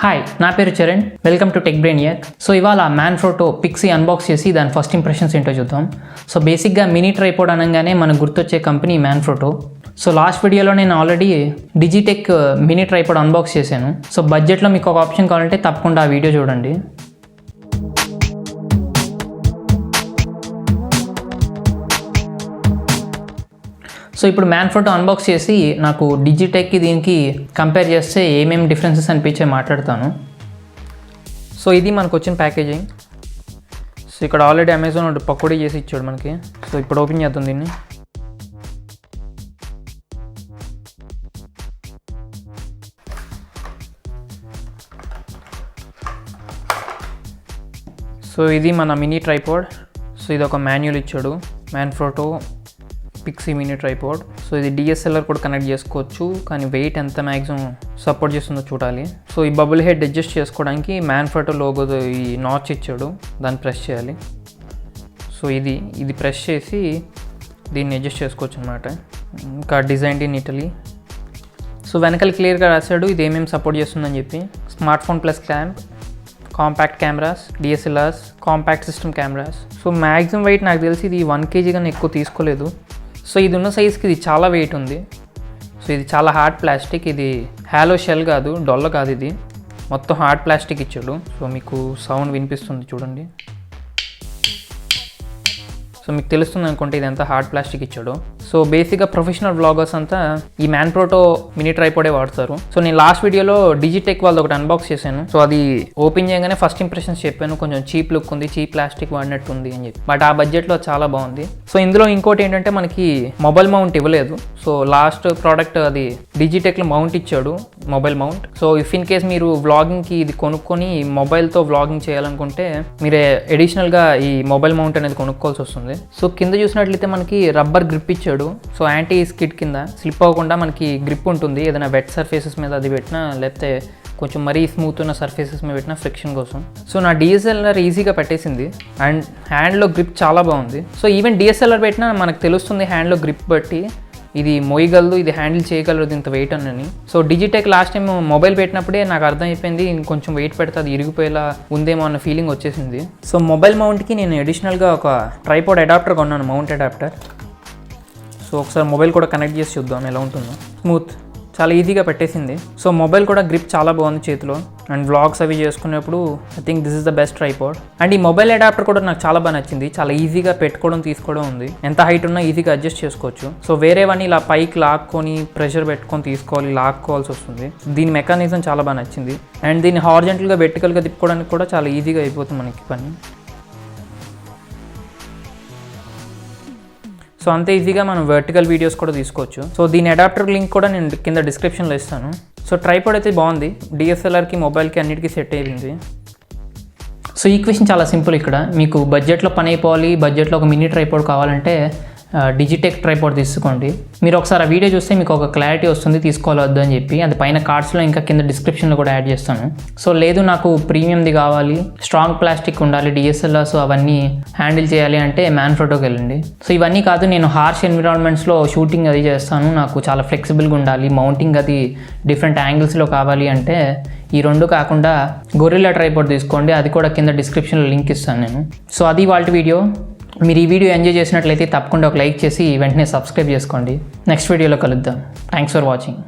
Hi, నా పేరు Charan. Welcome to Tech Brainiac. So ఇవాళ Manfrotto MTPIXI అన్బాక్స్ చేసి దాని ఫస్ట్ ఇంప్రెషన్స్ ఏంటో చూద్దాం. సో బేసిక్గా మినీ ట్రైపోడ్ అనగానే మనకు గుర్తొచ్చే కంపెనీ Manfrotto. సో లాస్ట్ వీడియోలో నేను already Digitek mini tripod unbox చేశాను. సో బడ్జెట్లో మీకు ఒక ఆప్షన్ కావాలంటే తప్పకుండా ఆ వీడియో చూడండి. సో ఇప్పుడు Manfrotto అన్బాక్స్ చేసి నాకు డిజిటెక్కి దీనికి కంపేర్ చేస్తే ఏమేమి డిఫరెన్సెస్ అనిపించే మాట్లాడతాను. సో ఇది మనకు వచ్చిన ప్యాకేజింగ్. సో ఇక్కడ ఆల్రెడీ అమెజాన్ పకోడీ చేసి ఇచ్చాడు మనకి. సో ఇప్పుడు ఓపెన్ చేద్దాం దీన్ని. సో ఇది మన మినీ ట్రైపోడ్. సో ఇది ఒక మాన్యువల్ ఇచ్చాడు, Manfrotto MTPIXI mini tripod. So ఇది DSLR కూడా కనెక్ట్ చేసుకోవచ్చు, కానీ వెయిట్ ఎంత మ్యాక్సిమం సపోర్ట్ చేస్తుందో చూడాలి. సో ఈ బబుల్ హెడ్ అడ్జస్ట్ చేసుకోవడానికి Manfrotto లోగో ఈ నాచ్ ఇచ్చాడు, దాన్ని ప్రెస్ చేయాలి. సో ఇది ప్రెస్ చేసి దీన్ని అడ్జస్ట్ చేసుకోవచ్చు అనమాట. ఇంకా డిజైన్ ఇన్ ఇటలీ. సో వెనకాల క్లియర్గా రాశాడు ఇది ఏమేమి సపోర్ట్ చేస్తుందని చెప్పి. Smart phone plus clamp, compact cameras, DSLRs, compact system cameras. So maximum wait నాకు తెలిసి ఇది 1 kg కన్నా ఎక్కువ తీసుకోలేదు. సో ఇది ఉన్న సైజ్కి ఇది చాలా వెయిట్ ఉంది. సో ఇది చాలా హార్డ్ ప్లాస్టిక్. ఇది హాలో షెల్ కాదు, డొల్ల కాదు, ఇది మొత్తం హార్డ్ ప్లాస్టిక్ ఇచ్చాడు. సో మీకు సౌండ్ వినిపిస్తుంది చూడండి. సో మీకు తెలుస్తుంది అనుకుంటే ఇది ఎంత హార్డ్ ప్లాస్టిక్ ఇచ్చాడు. సో బేసిక్గా ప్రొఫెషనల్ వ్లాగర్స్ అంతా ఈ Manfrotto మినీ ట్రైపోడే వాడతారు. సో నేను లాస్ట్ వీడియోలో డిజిటెక్ వాళ్ళది ఒకటి అన్బాక్స్ చేశాను. సో అది ఓపెన్ చేయగానే ఫస్ట్ ఇంప్రెషన్స్ చెప్పాను, కొంచెం చీప్ లుక్ ఉంది, చీప్ ప్లాస్టిక్ వాడినట్టు ఉంది అని చెప్పి. బట్ ఆ బడ్జెట్లో చాలా బాగుంది. సో ఇందులో ఇంకోటి ఏంటంటే మనకి మొబైల్ మౌంట్ ఇవ్వలేదు. సో లాస్ట్ ప్రోడక్ట్ అది డిజిటెక్లో మౌంట్ ఇచ్చాడు, mobile mount. So if in case మీరు వ్లాగింగ్కి ఇది కొనుక్కొని మొబైల్తో వ్లాగింగ్ చేయాలనుకుంటే మీరే అడిషనల్గా ఈ మొబైల్ మౌంట్ అనేది కొనుక్కోవాల్సి వస్తుంది. సో కింద చూసినట్లయితే మనకి రబ్బర్ గ్రిప్ ఇచ్చాడు. సో యాంటీ స్కిడ్ కింద స్లిప్ అవ్వకుండా మనకి గ్రిప్ ఉంటుంది. ఏదైనా వెట్ సర్ఫేసెస్ మీద అది పెట్టినా, లేకపోతే కొంచెం మరీ స్మూత్ ఉన్న సర్ఫేసెస్ మీద పెట్టిన ఫ్రిక్షన్ కోసం. సో నా DSLR ఈజీగా పెట్టేసింది అండ్ హ్యాండ్లో గ్రిప్ చాలా బాగుంది. సో ఈవెన్ DSLR పెట్టినా మనకు తెలుస్తుంది హ్యాండ్లో గ్రిప్ బట్టి ఇది మోయగలదు, ఇది హ్యాండిల్ చేయగలదు ఇంత వెయిట్ అని. So Digitek last time mobile పెట్టినప్పుడే నాకు అర్థమైపోయింది ఇంకొంచెం వెయిట్ పెడితే అది ఇరిగిపోయేలా ఉందేమో అన్న ఫీలింగ్ వచ్చేసింది. సో మొబైల్ మౌంట్కి నేను అడిషనల్గా ఒక ట్రైపోడ్ అడాప్టర్ కొన్నాను, మౌంట్ అడాప్టర్. సో ఒకసారి మొబైల్ కూడా కనెక్ట్ చేసి చూద్దాం ఎలా ఉంటుందో. స్మూత్, చాలా ఈజీగా పెట్టేసింది. సో మొబైల్ కూడా గ్రిప్ చాలా బాగుంది చేతిలో. అండ్ వ్లాగ్స్ అవి చేసుకునేప్పుడు I think this is the best tripod. And ఈ మొబైల్ అడాప్టర్ కూడా నాకు చాలా బాగా నచ్చింది. చాలా ఈజీగా పెట్టుకోవడం తీసుకోవడం ఉంది. ఎంత హైట్ ఉన్నా ఈజీగా అడ్జస్ట్ చేసుకోవచ్చు. సో వేరేవన్నీ ఇలా పైకి లాక్కొని ప్రెషర్ పెట్టుకొని తీసుకోవాలి, లాక్కోవాల్సి వస్తుంది. దీని మెకానిజం చాలా బాగా నచ్చింది. అండ్ దీన్ని హారిజాంటల్గా వెర్టికల్గా తిప్పుకోవడానికి కూడా చాలా ఈజీగా అయిపోతుంది మనకి పని. సో అంత ఈజీగా మనం వర్టికల్ వీడియోస్ కూడా తీసుకోవచ్చు. సో దీని అడాప్టర్ లింక్ కూడా నేను కింద డిస్క్రిప్షన్లో ఇస్తాను. సో ట్రైపోడ్ అయితే బాగుంది, DSLRకి మొబైల్కి అన్నిటికీ సెట్ అయ్యింది. సో ఈ క్వశ్చన్ చాలా సింపుల్. ఇక్కడ మీకు బడ్జెట్లో పని అయిపోవాలి, బడ్జెట్లో ఒక మినీ ట్రైపోడ్ కావాలంటే డిజిటెక్ ట్రైపోడ్ తీసుకోండి. మీరు ఒకసారి ఆ వీడియో చూస్తే మీకు ఒక క్లారిటీ వస్తుంది తీసుకోవద్దు అని చెప్పి. అది పైన కార్డ్స్లో ఇంకా కింద డిస్క్రిప్షన్లో కూడా యాడ్ చేస్తాను. సో లేదు నాకు ప్రీమియంది కావాలి, స్ట్రాంగ్ ప్లాస్టిక్ ఉండాలి, DSLRs అవన్నీ హ్యాండిల్ చేయాలి అంటే Manfrottoకి వెళ్ళండి. సో ఇవన్నీ కాదు, నేను హార్ష్ ఎన్విరాన్మెంట్స్లో షూటింగ్ అది చేస్తాను, నాకు చాలా ఫ్లెక్సిబుల్గా ఉండాలి, మౌంటింగ్ అది డిఫరెంట్ యాంగిల్స్లో కావాలి అంటే ఈ రెండు కాకుండా గొరిల్లా ట్రైపోడ్ తీసుకోండి. అది కూడా కింద డిస్క్రిప్షన్లో లింక్ ఇస్తాను నేను. సో అది వాళ్ళ వీడియో. మీరు ఈ వీడియో ఎంజాయ్ చేసినట్లయితే తప్పకుండా ఒక లైక్ చేసి వెంటనే సబ్స్క్రైబ్ చేసుకోండి. నెక్స్ట్ వీడియోలో కలుద్దాం. Thanks for watching.